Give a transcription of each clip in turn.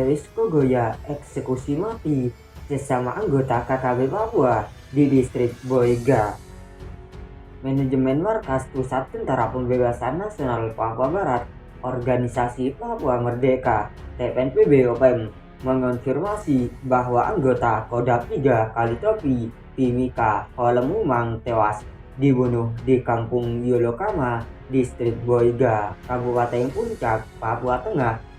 Lewis Kogoya eksekusi mati sesama anggota KKB Papua di distrik Boiga. Manajemen Markas Pusat Tentara Pembebasan Nasional Papua Barat, Organisasi Papua Merdeka (TPNPB OPM) mengonfirmasi bahwa anggota Kodam 3 Kalitopi Timika Holemumang tewas dibunuh di Kampung Yolokama, Distrik Boiga, Kabupaten Puncak, Papua Tengah.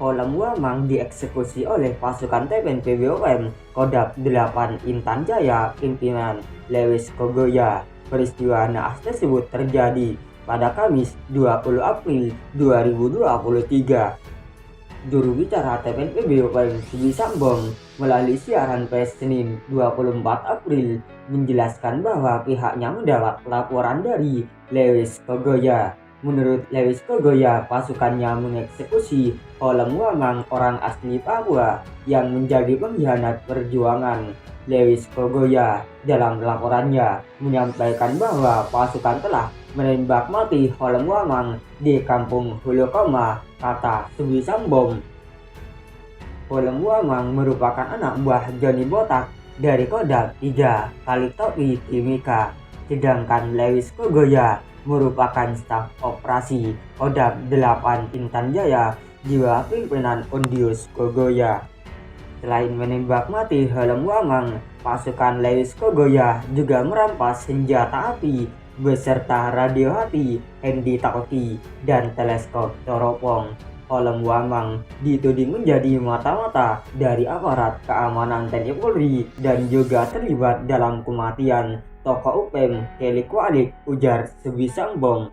Holemumang dieksekusi oleh pasukan TPNPB OPM Kodam 8 Intan Jaya pimpinan Lewis Kogoya. Peristiwa naas tersebut terjadi pada Kamis 20 April 2023. Juru bicara TPNPB OPM Sugi Sambong melalui siaran pers Senin 24 April menjelaskan bahwa pihaknya mendapat laporan dari Lewis Kogoya. Menurut Lewis Kogoya, pasukannya mengeksekusi Holemumang, orang asli Papua yang menjadi pengkhianat perjuangan. Lewis Kogoya dalam laporannya menyampaikan bahwa pasukan telah menembak mati Holemumang di Kampung Hulokoma, kata Sugi Sambong. Holemumang merupakan anak buah Joni Botak dari Kodam 3 Kalitopi Timika, sedangkan Lewis Kogoya merupakan staf operasi Kodam 8 Intan Jaya di bawah pimpinan Ondius Kogoya. Selain menembak mati Holemumang, pasukan Lewis Kogoya juga merampas senjata api beserta radio hati, handi takoti, dan teleskop teropong. Holemumang dituding menjadi mata-mata dari aparat keamanan TNI Polri dan juga terlibat dalam kematian tokoh UPM Kelly Kualik, ujar Sugi Sambong.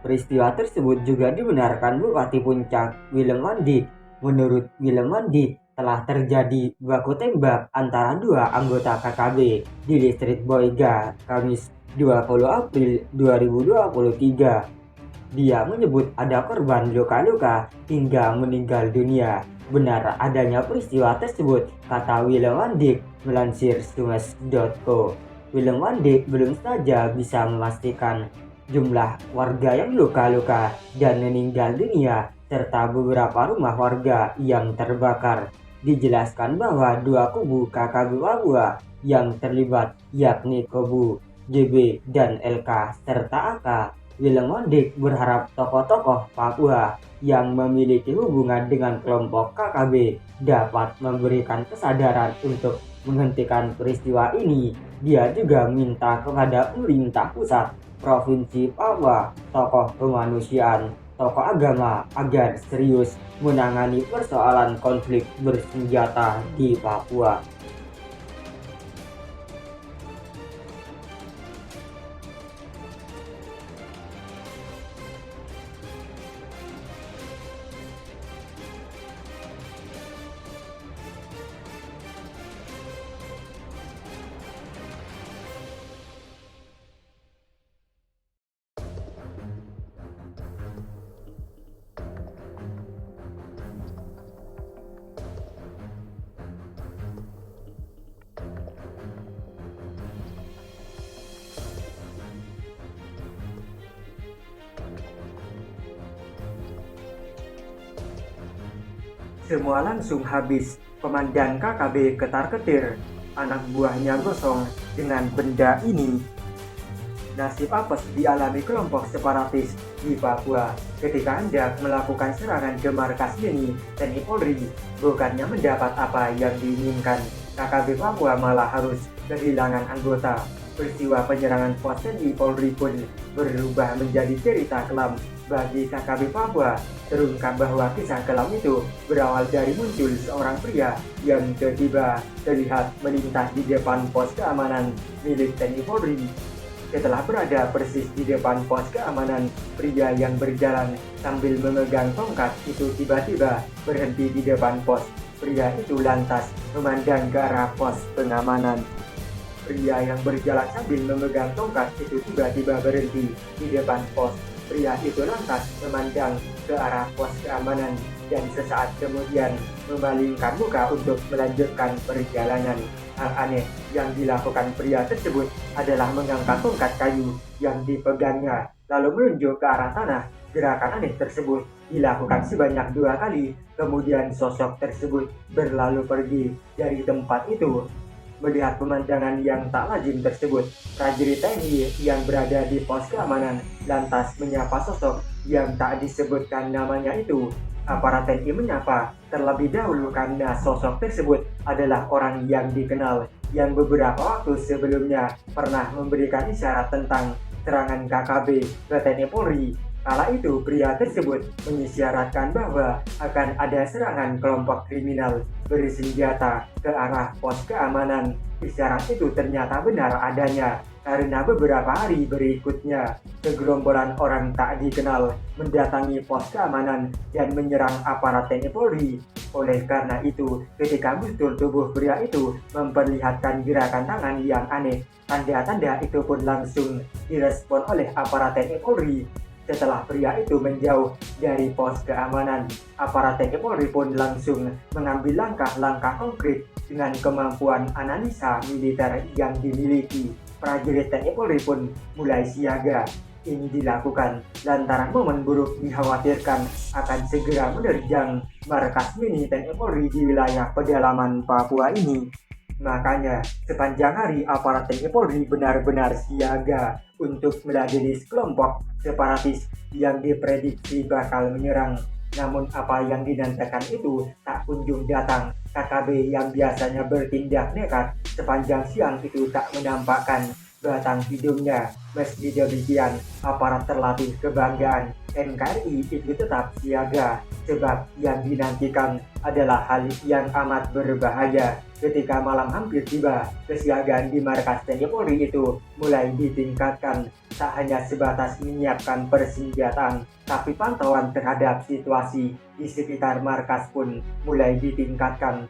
Peristiwa tersebut juga dibenarkan Bupati Puncak Willem Mandik. Menurut Willem Mandik, telah terjadi baku tembak antara dua anggota KKB di distrik Boiga Kamis 20 April 2023. Dia menyebut ada korban luka-luka hingga meninggal dunia. Benar adanya peristiwa tersebut, kata Willem Mandik melansir sumes.co. Willem Mandik belum saja bisa memastikan jumlah warga yang luka-luka dan meninggal dunia serta beberapa rumah warga yang terbakar. Dijelaskan bahwa dua kubu KKB Papua yang terlibat yakni kubu JB dan LK serta AK. Willem Mandik berharap tokoh-tokoh Papua yang memiliki hubungan dengan kelompok KKB dapat memberikan kesadaran untuk menghentikan peristiwa ini. Dia juga minta kepada pemerintah pusat, provinsi Papua, tokoh kemanusiaan, tokoh agama agar serius menangani persoalan konflik bersenjata di Papua. Semua langsung habis, komandan KKB ketar-ketir, anak buahnya gosong dengan benda ini. Nasib apes dialami kelompok separatis di Papua ketika hendak melakukan serangan ke markas Yeni TNI Polri. Bukannya mendapat apa yang diinginkan, KKB Papua malah harus kehilangan anggota. Peristiwa penyerangan pos TNI Polri pun berubah menjadi cerita kelam bagi KKB Papua. Terungkap bahwa kisah kelam itu berawal dari muncul seorang pria yang tiba-tiba terlihat melintas di depan pos keamanan milik TNI Polri. Setelah berada persis di depan pos keamanan, pria yang berjalan sambil memegang tongkat itu tiba-tiba berhenti di depan pos. Pria itu lantas memandang ke arah pos pengamanan. Pria yang berjalan sambil memegang tongkat itu tiba-tiba berhenti di depan pos. Pria itu lantas memandang ke arah pos keamanan dan sesaat kemudian memalingkan muka untuk melanjutkan perjalanan. Hal aneh yang dilakukan pria tersebut adalah mengangkat tongkat kayu yang dipegangnya lalu menunjuk ke arah tanah. Gerakan aneh tersebut dilakukan sebanyak 2 kali. Kemudian sosok tersebut berlalu pergi dari tempat itu. Melihat pemandangan yang tak lazim tersebut, prajurit TNI yang berada di pos keamanan lantas menyapa sosok yang tak disebutkan namanya itu. Aparat TNI menyapa terlebih dahulu karena sosok tersebut adalah orang yang dikenal yang beberapa waktu sebelumnya pernah memberikan isyarat tentang serangan KKB ke TNI Polri. Kala itu pria tersebut mengisyaratkan bahwa akan ada serangan kelompok kriminal bersenjata ke arah pos keamanan. Isyarat itu ternyata benar adanya karena beberapa hari berikutnya segerombolan orang tak dikenal mendatangi pos keamanan dan menyerang aparat TNI Polri. Oleh karena itu, ketika muncul tubuh pria itu memperlihatkan gerakan tangan yang aneh, tanda-tanda itu pun langsung direspon oleh aparat TNI Polri. Setelah pria itu menjauh dari pos keamanan, aparat TNI Polri pun langsung mengambil langkah-langkah konkret dengan kemampuan analisa militer yang dimiliki. Prajurit TNI Polri pun mulai siaga. Ini dilakukan lantaran momen buruk dikhawatirkan akan segera menerjang markas mini TNI Polri di wilayah pedalaman Papua ini. Makanya, sepanjang hari aparat TNI Polri benar-benar siaga untuk meladeni kelompok separatis yang diprediksi bakal menyerang. Namun apa yang dinantikan itu tak kunjung datang. KKB yang biasanya bertindak nekat sepanjang siang itu tak menampakkan batang hidungnya. Meski demikian, aparat terlatih kebanggaan NKRI itu tetap siaga, sebab yang dinantikan adalah hal yang amat berbahaya. Ketika malam hampir tiba, kesiagaan di markas TNI Polri itu mulai ditingkatkan. Tak hanya sebatas menyiapkan persenjataan, tapi pantauan terhadap situasi di sekitar markas pun mulai ditingkatkan.